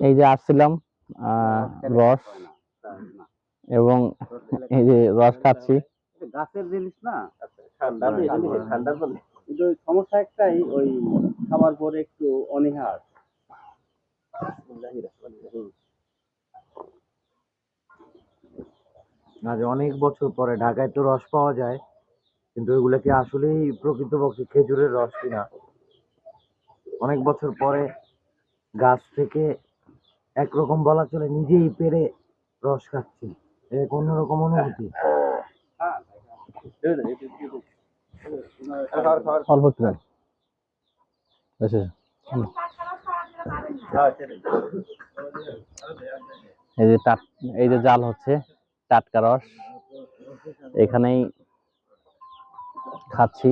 এই যে আসছিলাম রস এবং এই যে রস খাচ্ছি। গাছের জিনিস না, ঠান্ডার জন্য কিন্তু সমস্যা একটাই, ওই খাবার পরে একটু অনীহা আছে। আজ অনেক বছর পরে ঢাকায় তো রস পাওয়া যায়, কিন্তু এগুলো কি আসলেই প্রকৃতপক্ষে খেজুরের রস কিনা? অনেক বছর পরে গাছ থেকে একরকম বলা চলে নিজেই পেরে রস খাচ্ছি, এক অন্যরকম অনুভূতি। অল্প একটু দেন। এই যে জাল হচ্ছে টাটকা রস, এখানেই খাচ্ছি।